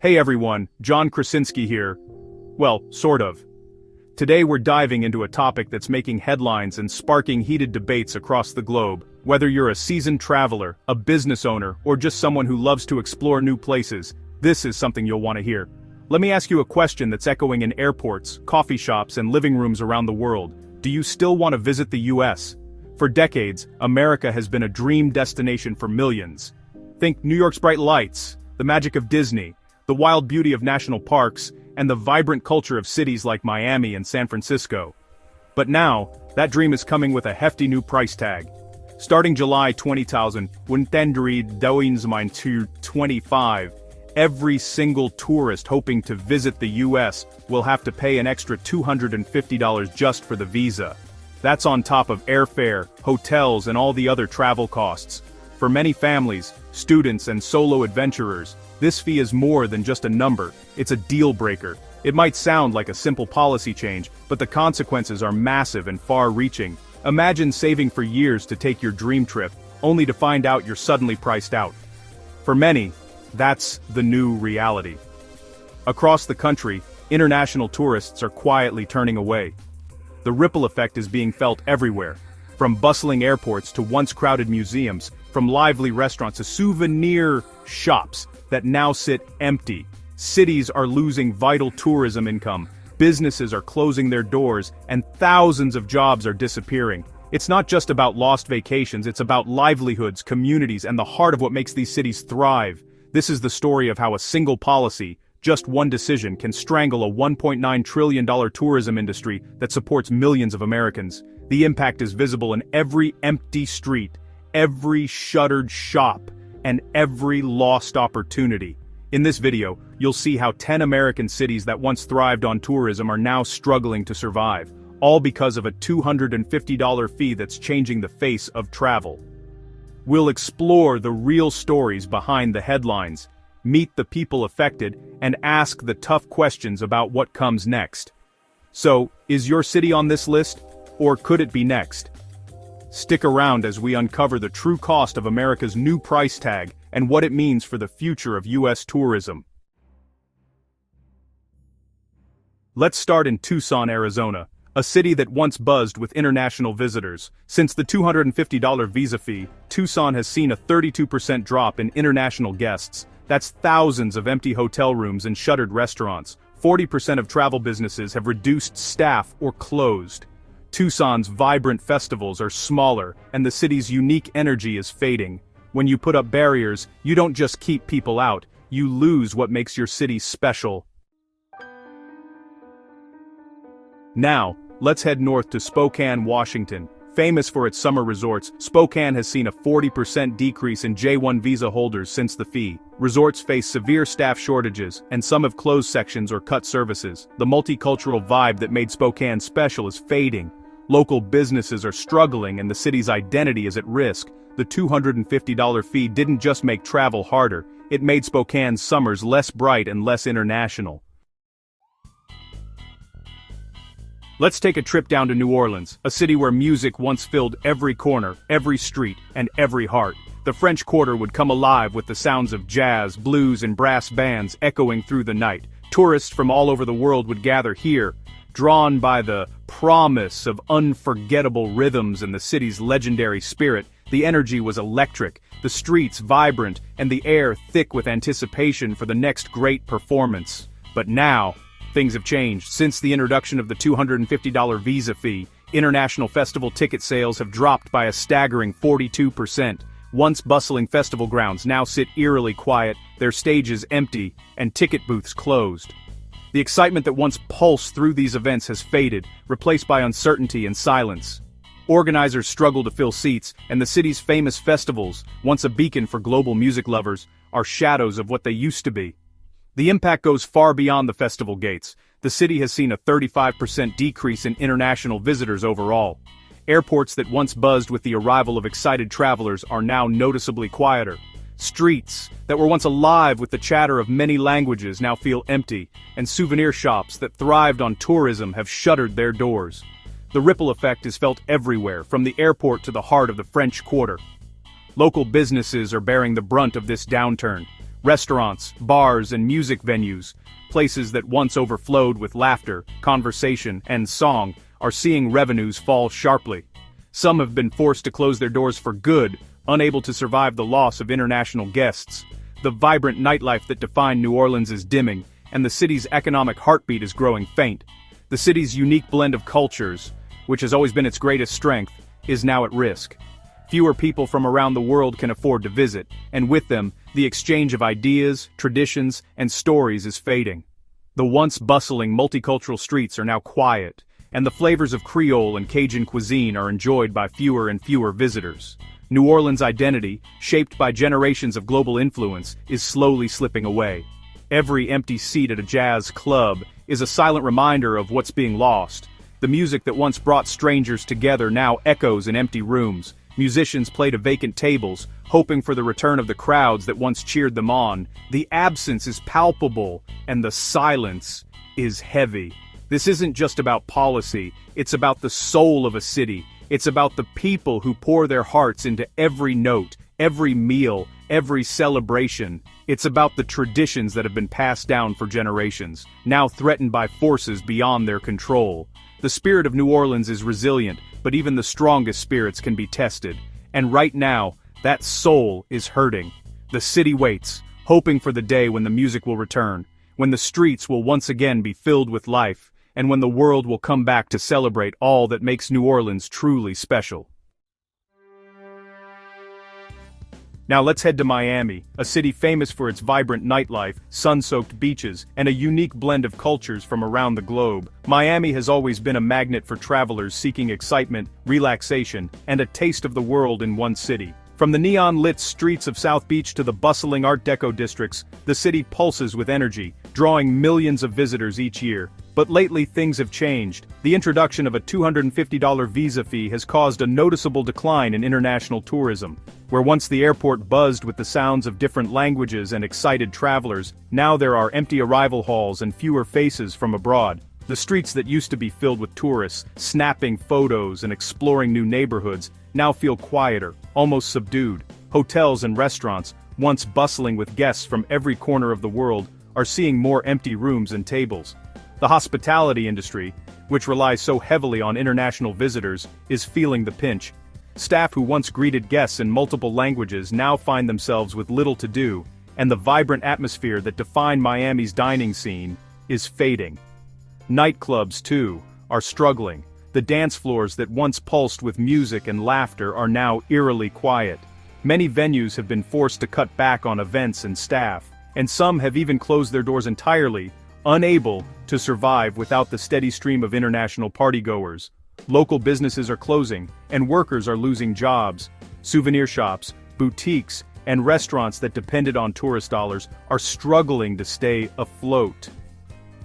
Hey everyone, John Krasinski here. Well, sort of. Today we're diving into a topic that's making headlines and sparking heated debates across the globe. Whether you're a seasoned traveler, a business owner, or just someone who loves to explore new places, this is something you'll want to hear. Let me ask you a question that's echoing in airports, coffee shops, and living rooms around the world. Do you still want to visit the US? For decades, America has been a dream destination for millions. Think New York's bright lights, the magic of Disney, the wild beauty of national parks, and the vibrant culture of cities like Miami and San Francisco. But now, that dream is coming with a hefty new price tag. Starting July 2025, every single tourist hoping to visit the US will have to pay an extra $250 just for the visa. That's on top of airfare, hotels, and all the other travel costs. For many families, students, and solo adventurers, this fee is more than just a number, it's a deal breaker. It might sound like a simple policy change, but the consequences are massive and far-reaching. Imagine saving for years to take your dream trip, only to find out you're suddenly priced out. For many, that's the new reality. Across the country, international tourists are quietly turning away. The ripple effect is being felt everywhere, from bustling airports to once crowded museums, from lively restaurants to souvenir shops that now sit empty. Cities are losing vital tourism income, businesses are closing their doors, and thousands of jobs are disappearing. It's not just about lost vacations, it's about livelihoods, communities, and the heart of what makes these cities thrive. This is the story of how a single policy, just one decision, can strangle a $1.9 trillion tourism industry that supports millions of Americans. The impact is visible in every empty street, every shuttered shop, and every lost opportunity. In this video, you'll see how 10 American cities that once thrived on tourism are now struggling to survive, all because of a $250 fee that's changing the face of travel. We'll explore the real stories behind the headlines, meet the people affected, and ask the tough questions about what comes next. So, is your city on this list, or could it be next? Stick around as we uncover the true cost of America's new price tag and what it means for the future of US tourism. Let's start in Tucson, Arizona, a city that once buzzed with international visitors. Since the $250 visa fee, Tucson has seen a 32% drop in international guests. That's thousands of empty hotel rooms and shuttered restaurants. 40% of travel businesses have reduced staff or closed. Tucson's vibrant festivals are smaller, and the city's unique energy is fading. When you put up barriers, you don't just keep people out, you lose what makes your city special. Now, let's head north to Spokane, Washington. Famous for its summer resorts, Spokane has seen a 40% decrease in J-1 visa holders since the fee. Resorts face severe staff shortages, and some have closed sections or cut services. The multicultural vibe that made Spokane special is fading. Local businesses are struggling and the city's identity is at risk. The $250 fee didn't just make travel harder, it made Spokane's summers less bright and less international. Let's take a trip down to New Orleans, a city where music once filled every corner, every street, and every heart. The French Quarter would come alive with the sounds of jazz, blues, and brass bands echoing through the night. Tourists from all over the world would gather here, drawn by the promise of unforgettable rhythms and the city's legendary spirit. The energy was electric, the streets vibrant, and the air thick with anticipation for the next great performance. But now, things have changed. Since the introduction of the $250 visa fee, international festival ticket sales have dropped by a staggering 42%. Once bustling festival grounds now sit eerily quiet, their stages empty, and ticket booths closed. The excitement that once pulsed through these events has faded, replaced by uncertainty and silence. Organizers struggle to fill seats, and the city's famous festivals, once a beacon for global music lovers, are shadows of what they used to be. The impact goes far beyond the festival gates. The city has seen a 35% decrease in international visitors overall. Airports that once buzzed with the arrival of excited travelers are now noticeably quieter. Streets that were once alive with the chatter of many languages now feel empty, and souvenir shops that thrived on tourism have shuttered their doors. The ripple effect is felt everywhere, from the airport to the heart of the French Quarter. Local businesses are bearing the brunt of this downturn. Restaurants, bars, and music venues, places that once overflowed with laughter, conversation, and song, are seeing revenues fall sharply. Some have been forced to close their doors for good, unable to survive the loss of international guests. The vibrant nightlife that defined New Orleans is dimming, and the city's economic heartbeat is growing faint. The city's unique blend of cultures, which has always been its greatest strength, is now at risk. Fewer people from around the world can afford to visit, and with them, the exchange of ideas, traditions, and stories is fading. The once bustling multicultural streets are now quiet, and the flavors of Creole and Cajun cuisine are enjoyed by fewer and fewer visitors. New Orleans' identity, shaped by generations of global influence, is slowly slipping away. Every empty seat at a jazz club is a silent reminder of what's being lost. The music that once brought strangers together now echoes in empty rooms. Musicians play to vacant tables, hoping for the return of the crowds that once cheered them on. The absence is palpable, and the silence is heavy. This isn't just about policy, it's about the soul of a city. It's about the people who pour their hearts into every note, every meal, every celebration. It's about the traditions that have been passed down for generations, now threatened by forces beyond their control. The spirit of New Orleans is resilient, but even the strongest spirits can be tested. And right now, that soul is hurting. The city waits, hoping for the day when the music will return, when the streets will once again be filled with life, and when the world will come back to celebrate all that makes New Orleans truly special. Now let's head to Miami, a city famous for its vibrant nightlife, sun-soaked beaches, and a unique blend of cultures from around the globe. Miami has always been a magnet for travelers seeking excitement, relaxation, and a taste of the world in one city. From the neon-lit streets of South Beach to the bustling Art Deco districts, the city pulses with energy, drawing millions of visitors each year. But lately things have changed. The introduction of a $250 visa fee has caused a noticeable decline in international tourism. Where once the airport buzzed with the sounds of different languages and excited travelers, now there are empty arrival halls and fewer faces from abroad. The streets that used to be filled with tourists, snapping photos and exploring new neighborhoods, now feel quieter, almost subdued. Hotels and restaurants, once bustling with guests from every corner of the world, are seeing more empty rooms and tables. The hospitality industry, which relies so heavily on international visitors, is feeling the pinch. Staff who once greeted guests in multiple languages now find themselves with little to do, and the vibrant atmosphere that defined Miami's dining scene is fading. Nightclubs, too, are struggling. The dance floors that once pulsed with music and laughter are now eerily quiet. Many venues have been forced to cut back on events and staff, and some have even closed their doors entirely, unable to survive without the steady stream of international partygoers. Local businesses are closing, and workers are losing jobs. Souvenir shops, boutiques, and restaurants that depended on tourist dollars are struggling to stay afloat.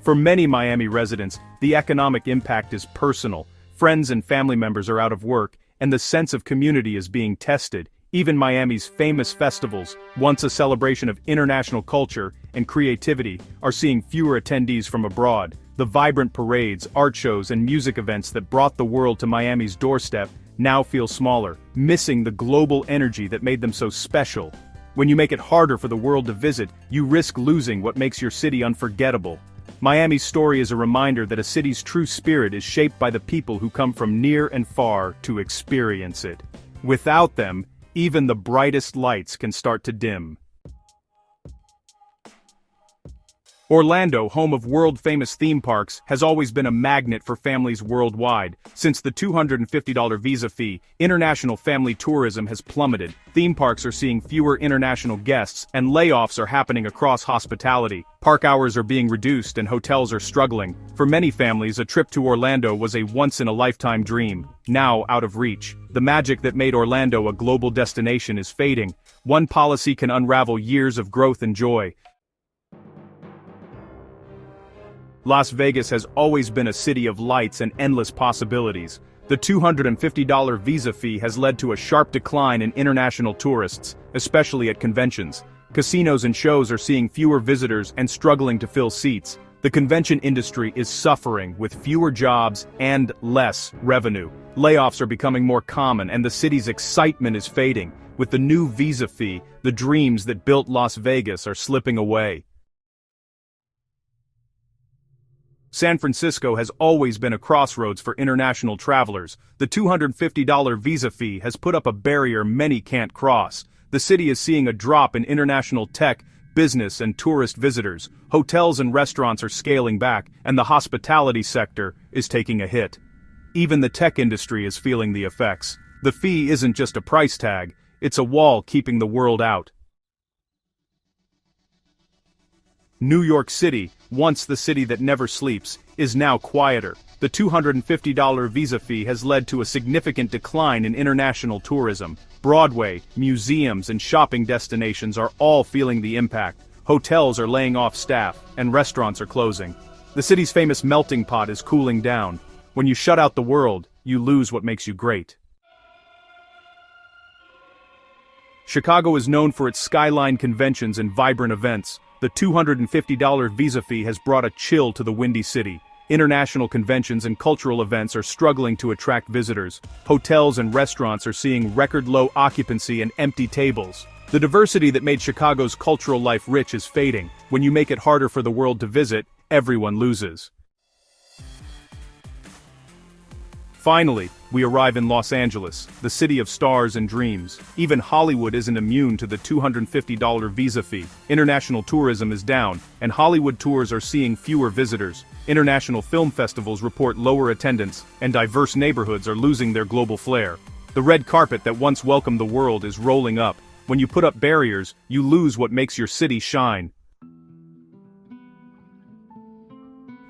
For many Miami residents, the economic impact is personal. Friends and family members are out of work, and the sense of community is being tested. Even Miami's famous festivals, once a celebration of international culture and creativity, are seeing fewer attendees from abroad. The vibrant parades, art shows, and music events that brought the world to Miami's doorstep now feel smaller, missing the global energy that made them so special. When you make it harder for the world to visit, you risk losing what makes your city unforgettable. Miami's story is a reminder that a city's true spirit is shaped by the people who come from near and far to experience it. Without them, even the brightest lights can start to dim. Orlando, home of world-famous theme parks, has always been a magnet for families worldwide. Since the $250 visa fee, international family tourism has plummeted. Theme parks are seeing fewer international guests, and layoffs are happening across hospitality. Park hours are being reduced and hotels are struggling. For many families, a trip to Orlando was a once-in-a-lifetime dream, now out of reach. The magic that made Orlando a global destination is fading. One policy can unravel years of growth and joy. Las Vegas has always been a city of lights and endless possibilities. The $250 visa fee has led to a sharp decline in international tourists, especially at conventions. Casinos and shows are seeing fewer visitors and struggling to fill seats. The convention industry is suffering with fewer jobs and less revenue. Layoffs are becoming more common and the city's excitement is fading. With the new visa fee, the dreams that built Las Vegas are slipping away. San Francisco has always been a crossroads for international travelers. The $250 visa fee has put up a barrier many can't cross. The city is seeing a drop in international tech, business and tourist visitors. Hotels and restaurants are scaling back, and the hospitality sector is taking a hit. Even the tech industry is feeling the effects. The fee isn't just a price tag, it's a wall keeping the world out. New York City, once the city that never sleeps, is now quieter. The $250 visa fee has led to a significant decline in international tourism. Broadway, museums, and shopping destinations are all feeling the impact. Hotels are laying off staff, and restaurants are closing. The city's famous melting pot is cooling down. When you shut out the world, you lose what makes you great. Chicago is known for its skyline conventions and vibrant events. The $250 visa fee has brought a chill to the Windy City. International conventions and cultural events are struggling to attract visitors. Hotels and restaurants are seeing record-low occupancy and empty tables. The diversity that made Chicago's cultural life rich is fading. When you make it harder for the world to visit, everyone loses. Finally, we arrive in Los Angeles, the city of stars and dreams. Even Hollywood isn't immune to the $250 visa fee. International tourism is down, and Hollywood tours are seeing fewer visitors. International film festivals report lower attendance, and diverse neighborhoods are losing their global flair. The red carpet that once welcomed the world is rolling up. When you put up barriers, you lose what makes your city shine.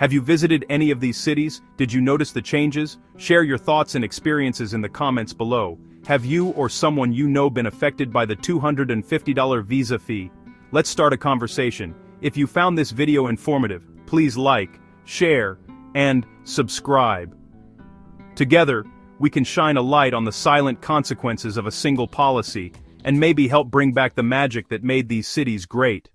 Have you visited any of these cities? Did you notice the changes? Share your thoughts and experiences in the comments below. Have you or someone you know been affected by the $250 visa fee? Let's start a conversation. If you found this video informative, please like, share, and subscribe. Together, we can shine a light on the silent consequences of a single policy, and maybe help bring back the magic that made these cities great.